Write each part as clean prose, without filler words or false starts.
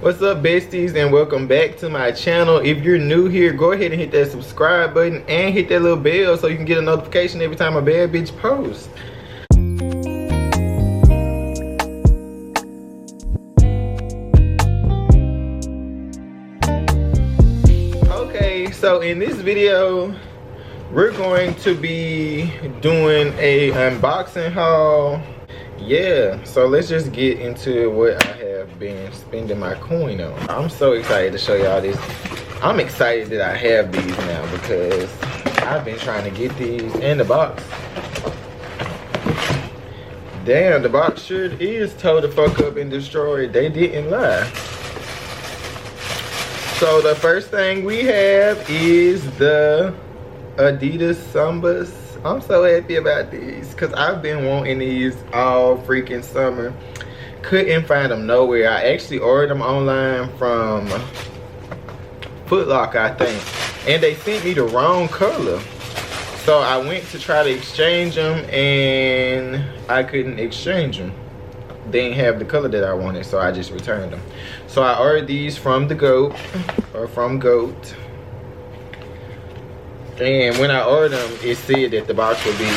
What's up, besties, and welcome back to my channel. If you're new here, go ahead and hit that subscribe button and hit that little bell so you can get a notification every time a bad bitch posts. Okay, so in this video we're going to be doing a unboxing haul. Yeah, so let's just get into what I have been spending my coin on. I'm so excited to show y'all this. I'm excited that I have these now because I've been trying to get these in the box. Damn, the box sure is tore the fuck up and destroyed. They didn't lie. So the first thing we have is the Adidas Sambas. I'm so happy about these because I've been wanting these all freaking summer. Couldn't find them nowhere. I actually ordered them online from Foot Locker, I think, and they sent me the wrong color. So I went to try to exchange them and I couldn't exchange them. They didn't have the color that I wanted, so I just returned them. So I ordered these from the GOAT, or from GOAT. And when I ordered them, it said that the box would be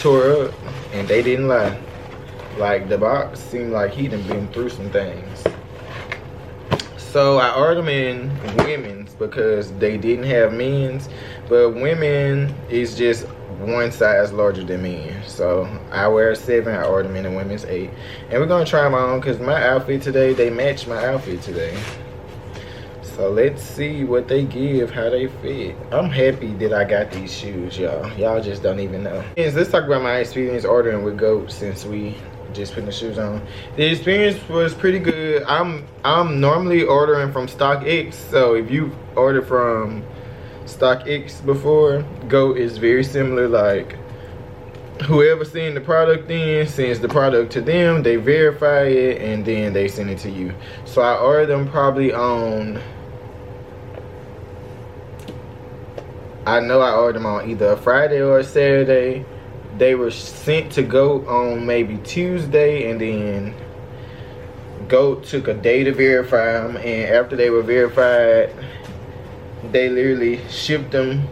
tore up, and they didn't lie. Like, the box seemed like he done been through some things. So I ordered them in women's because they didn't have men's, but women is just one size larger than men. So I wear a 7, I ordered them in a women's 8. And we're gonna try them on because my outfit today, they match my outfit today. So let's see what they give, how they fit. I'm happy that I got these shoes, y'all. Y'all just don't even know. Let's talk about my experience ordering with GOAT since we just putting the shoes on. The experience was pretty good. I'm normally ordering from StockX, so if you've ordered from StockX before, GOAT is very similar. Like, whoever sends the product in sends the product to them, they verify it, and then they send it to you. So I ordered them probably on, I know I ordered them on either a Friday or a Saturday. They were sent to GOAT on maybe Tuesday, and then GOAT took a day to verify them, and after they were verified, they literally shipped them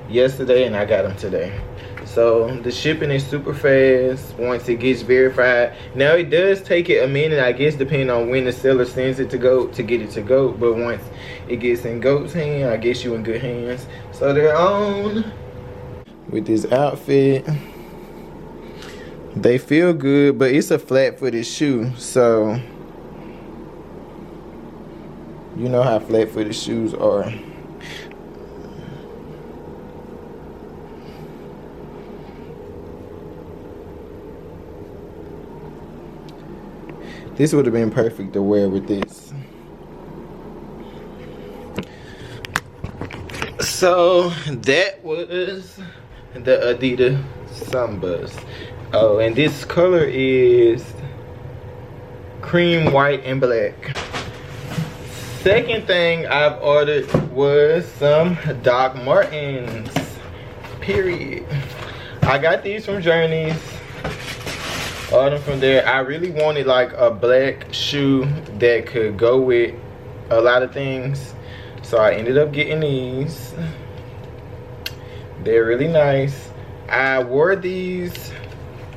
yesterday and I got them today. So the shipping is super fast once it gets verified. Now it does take it a minute, I guess, depending on when the seller sends it to GOAT to get it to GOAT. But once it gets in GOAT's hand, I guess you in good hands. So they're on with this outfit. They feel good, but it's a flat-footed shoe, so you know how flat-footed shoes are. This would have been perfect to wear with this. So that was the Adidas Sambas. Oh, and this color is cream, white, and black. Second thing I've ordered was some Doc Martens. Period. I got these from Journeys. Ordered from there. I really wanted like a black shoe that could go with a lot of things, so I ended up getting these. They're really nice. I wore these,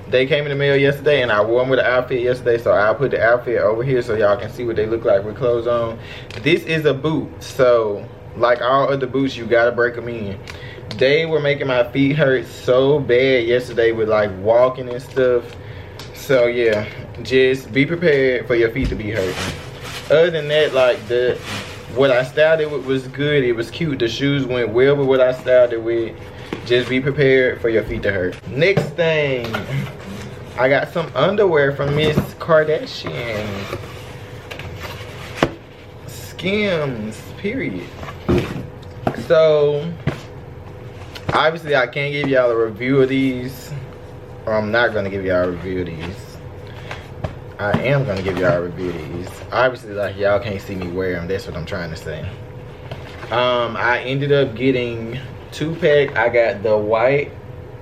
they came in the mail yesterday, and I wore them with the outfit yesterday, so I'll put the outfit over here so y'all can see what they look like with clothes on. This is a boot, so like all other boots, you gotta break them in. They were making my feet hurt so bad yesterday with like walking and stuff. So yeah, just be prepared for your feet to be hurt. Other than that, like what I styled it with was good. It was cute. The shoes went well with what I styled it with. Just be prepared for your feet to hurt. Next thing, I got some underwear from Miss Kardashian. Skims, period. So obviously I can't give y'all a review of these. Or I'm not gonna give y'all a review of these. I am gonna give y'all a review of these. Obviously, like, y'all can't see me wear them. That's what I'm trying to say. I ended up getting 2-pack. I got the white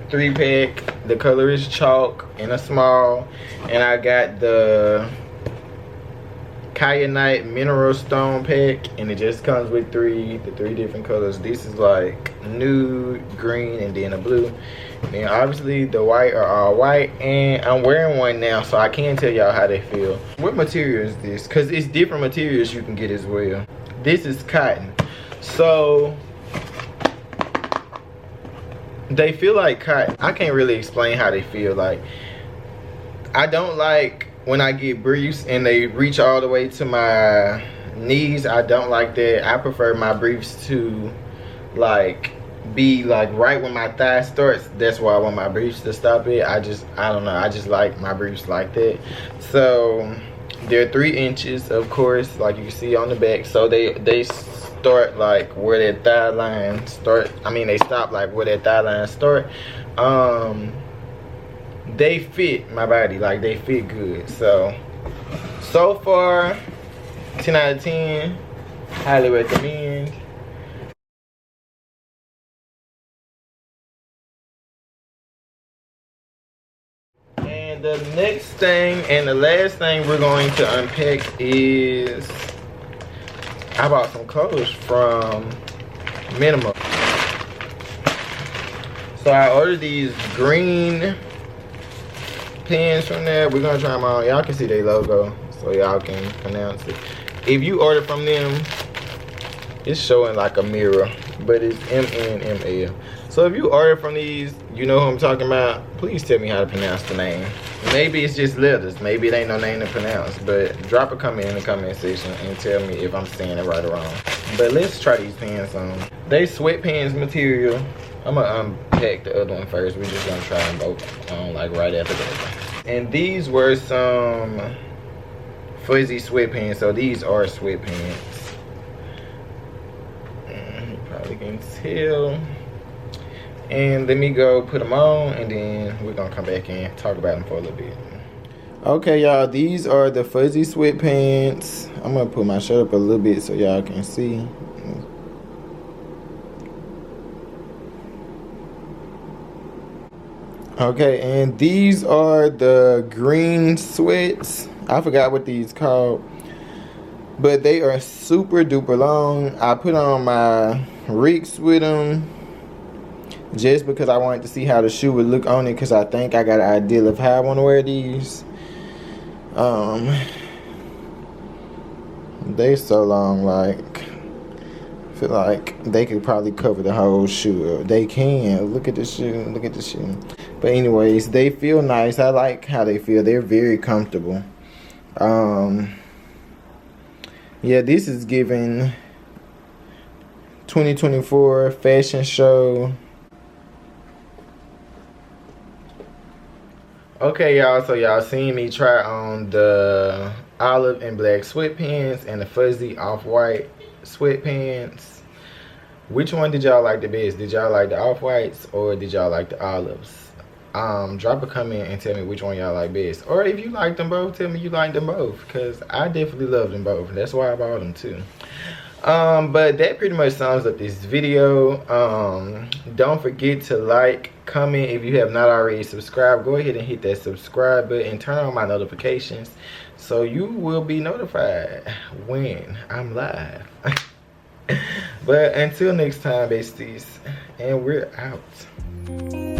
3-pack. The color is chalk in a small. And I got the Kyanite mineral stone pack, and it just comes with the three different colors. This is like nude, green, and then a blue. And then obviously the white are all white, and I'm wearing one now, so I can tell y'all how they feel. What material is this? Because it's different materials you can get as well. This is cotton, so they feel like cotton. I can't really explain how they feel. Like, I don't like when I get briefs and they reach all the way to my knees. I don't like that. I prefer my briefs to like be like right when my thigh starts. That's why I want my briefs to stop it. I don't know, I just like my briefs like that. So they're 3 inches, of course, like you can see on the back. So they start like where their thigh line start. I mean, they stop like where their thigh line start. They fit my body, like they fit good. So far 10 out of 10, highly recommend. And the next thing and the last thing we're going to unpack is I bought some clothes from Minimal. So I ordered these green pants from there. We're gonna try them on. Y'all can see their logo, so y'all can pronounce it. If you order from them, it's showing like a mirror, but it's MNML. So if you order from these, you know who I'm talking about. Please tell me how to pronounce the name. Maybe it's just letters. Maybe it ain't no name to pronounce. But drop a comment in the comment section and tell me if I'm saying it right or wrong. But let's try these pants on. They sweatpants material. I'm gonna unpack the other one first. We're just gonna try them both on like right after that. And these were some fuzzy sweatpants. So these are sweatpants. You probably can tell. And let me go put them on, and then we're gonna come back and talk about them for a little bit. Okay, y'all, these are the fuzzy sweatpants. I'm gonna put my shirt up a little bit so y'all can see. Okay, and these are the green sweats. I forgot what these called, but they are super duper long. I put on my Reeks with them just because I wanted to see how the shoe would look on it, because I think I got an idea of how I want to wear these. They so long, like I feel like they could probably cover the whole shoe. They can. Look at the shoe. Look at the shoe. But anyways, they feel nice. I like how they feel. They're very comfortable. Yeah, this is giving 2024 fashion show. Okay, y'all, so y'all seen me try on the olive and black sweatpants and the fuzzy off-white sweatpants. Which one did y'all like the best? Did y'all like the off-whites or did y'all like the olives? Drop a comment and tell me which one y'all like best. Or if you like them both, tell me you like them both, because I definitely love them both. That's why I bought them too. But that pretty much sums up this video. Don't forget to like, comment. If you have not already subscribed, go ahead and hit that subscribe button and turn on my notifications so you will be notified when I'm live. But until next time, besties, and we're out.